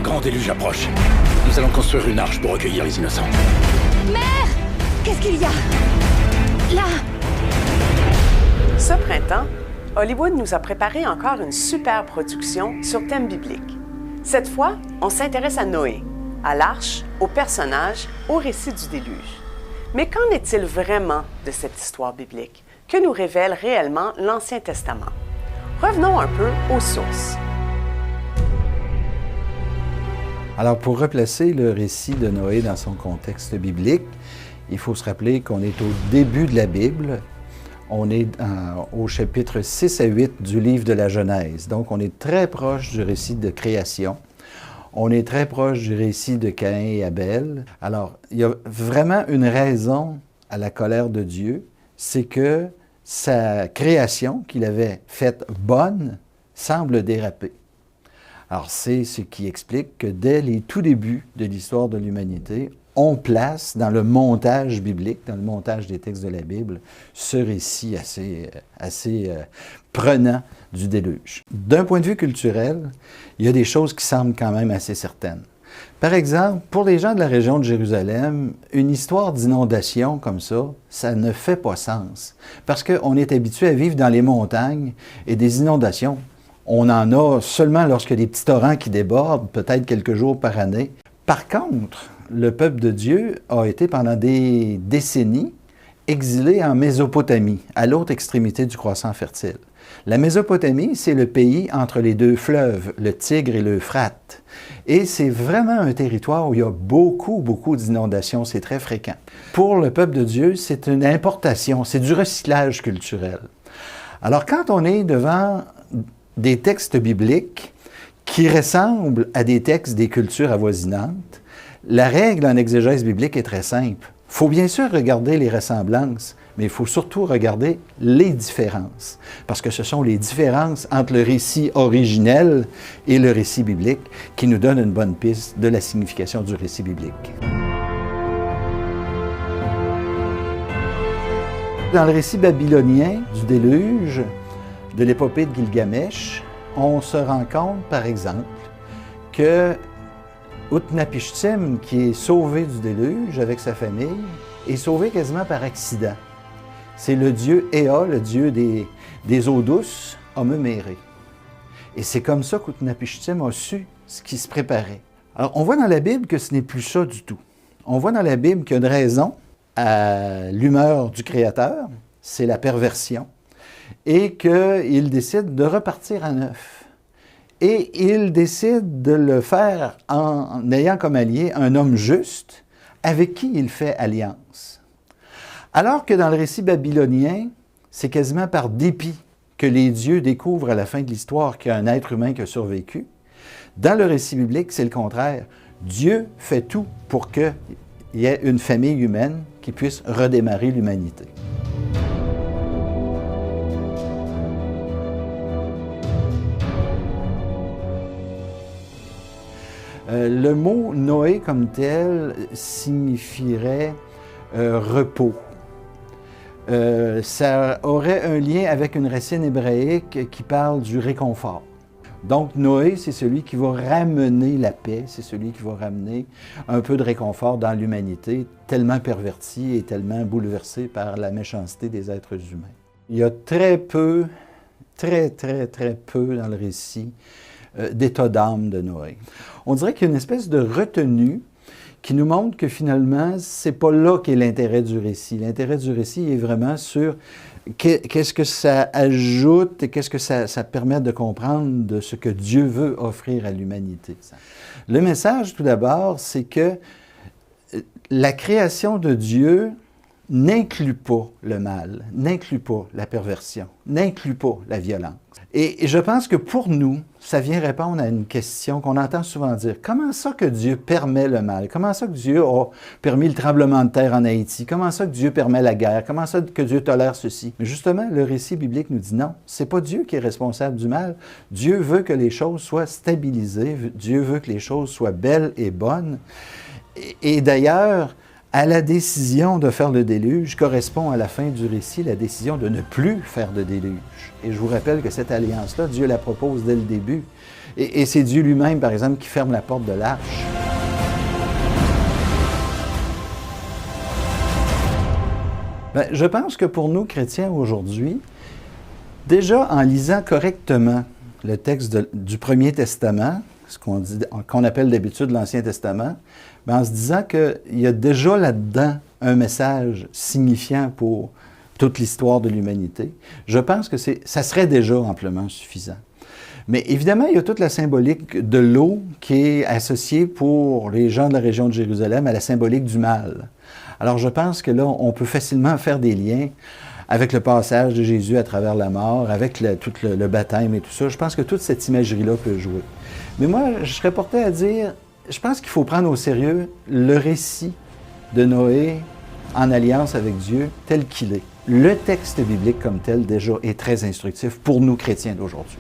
grand déluge approche. Nous allons construire une arche pour recueillir les innocents. Mère! Qu'est-ce qu'il y a? Là! Ce printemps, Hollywood nous a préparé encore une super production sur thème biblique. Cette fois, on s'intéresse à Noé, à l'arche, aux personnages, au récit du déluge. Mais qu'en est-il vraiment de cette histoire biblique? Que nous révèle réellement l'Ancien Testament? Revenons un peu aux sources. Alors, pour replacer le récit de Noé dans son contexte biblique, il faut se rappeler qu'on est au début de la Bible. On est au chapitre 6 à 8 du livre de la Genèse. Donc, on est très proche du récit de création. On est très proche du récit de Caïn et Abel. Alors, il y a vraiment une raison à la colère de Dieu, c'est que sa création qu'il avait faite bonne semble déraper. Alors, c'est ce qui explique que dès les tout débuts de l'histoire de l'humanité, on place dans le montage biblique, dans le montage des textes de la Bible, ce récit assez prenant du déluge. D'un point de vue culturel, il y a des choses qui semblent quand même assez certaines. Par exemple, pour les gens de la région de Jérusalem, une histoire d'inondation comme ça ne fait pas sens. Parce qu'on est habitué à vivre dans les montagnes et des inondations, on en a seulement lorsqu'il y a des petits torrents qui débordent, peut-être quelques jours par année. Par contre, le peuple de Dieu a été pendant des décennies exilé en Mésopotamie, à l'autre extrémité du croissant fertile. La Mésopotamie, c'est le pays entre les deux fleuves, le Tigre et l'Euphrate. Et c'est vraiment un territoire où il y a beaucoup d'inondations, c'est très fréquent. Pour le peuple de Dieu, c'est une importation, c'est du recyclage culturel. Alors quand on est devant des textes bibliques qui ressemblent à des textes des cultures avoisinantes, la règle en exégèse biblique est très simple. Il faut bien sûr regarder les ressemblances, mais il faut surtout regarder les différences, parce que ce sont les différences entre le récit originel et le récit biblique qui nous donnent une bonne piste de la signification du récit biblique. Dans le récit babylonien du déluge, de l'épopée de Gilgamesh, on se rend compte, par exemple, que Utnapishtim, qui est sauvé du déluge avec sa famille, est sauvé quasiment par accident. C'est le dieu Ea, le dieu des eaux douces, Homeméré. Et c'est comme ça qu'Utnapishtim a su ce qui se préparait. Alors, on voit dans la Bible que ce n'est plus ça du tout. On voit dans la Bible qu'il y a une raison à l'humeur du Créateur, c'est la perversion, et qu'il décide de repartir à neuf. Et il décide de le faire en ayant comme allié un homme juste avec qui il fait alliance. Alors que dans le récit babylonien, c'est quasiment par dépit que les dieux découvrent à la fin de l'histoire qu'il y a un être humain qui a survécu. Dans le récit biblique, c'est le contraire. Dieu fait tout pour qu'il y ait une famille humaine qui puisse redémarrer l'humanité. Le mot Noé comme tel signifierait repos. Ça aurait un lien avec une racine hébraïque qui parle du réconfort. Donc Noé, c'est celui qui va ramener la paix, c'est celui qui va ramener un peu de réconfort dans l'humanité, tellement pervertie et tellement bouleversée par la méchanceté des êtres humains. Il y a très peu dans le récit d'état d'âme de Noé. On dirait qu'il y a une espèce de retenue qui nous montre que finalement, c'est pas là qu'est l'intérêt du récit. L'intérêt du récit est vraiment sur qu'est-ce que ça ajoute et qu'est-ce que ça permet de comprendre de ce que Dieu veut offrir à l'humanité. Le message, tout d'abord, c'est que la création de Dieu n'inclut pas le mal, n'inclut pas la perversion, n'inclut pas la violence. Et je pense que pour nous, ça vient répondre à une question qu'on entend souvent dire. Comment ça que Dieu permet le mal? Comment ça que Dieu a permis le tremblement de terre en Haïti? Comment ça que Dieu permet la guerre? Comment ça que Dieu tolère ceci? Mais justement, le récit biblique nous dit non, c'est pas Dieu qui est responsable du mal. Dieu veut que les choses soient stabilisées. Dieu veut que les choses soient belles et bonnes. Et d'ailleurs, à la décision de faire le déluge correspond à la fin du récit la décision de ne plus faire de déluge. Et je vous rappelle que cette alliance-là, Dieu la propose dès le début. Et c'est Dieu lui-même, par exemple, qui ferme la porte de l'arche. Bien, je pense que pour nous, chrétiens, aujourd'hui, déjà en lisant correctement le texte du Premier Testament, ce qu'on appelle d'habitude l'Ancien Testament, bien, en se disant qu'il y a déjà là-dedans un message signifiant pour toute l'histoire de l'humanité, je pense que ça serait déjà amplement suffisant. Mais évidemment, il y a toute la symbolique de l'eau qui est associée pour les gens de la région de Jérusalem à la symbolique du mal. Alors je pense que là, on peut facilement faire des liens avec le passage de Jésus à travers la mort, avec tout le baptême et tout ça. Je pense que toute cette imagerie-là peut jouer. Mais moi, je serais porté à dire, je pense qu'il faut prendre au sérieux le récit de Noé en alliance avec Dieu tel qu'il est. Le texte biblique comme tel, déjà, est très instructif pour nous chrétiens d'aujourd'hui.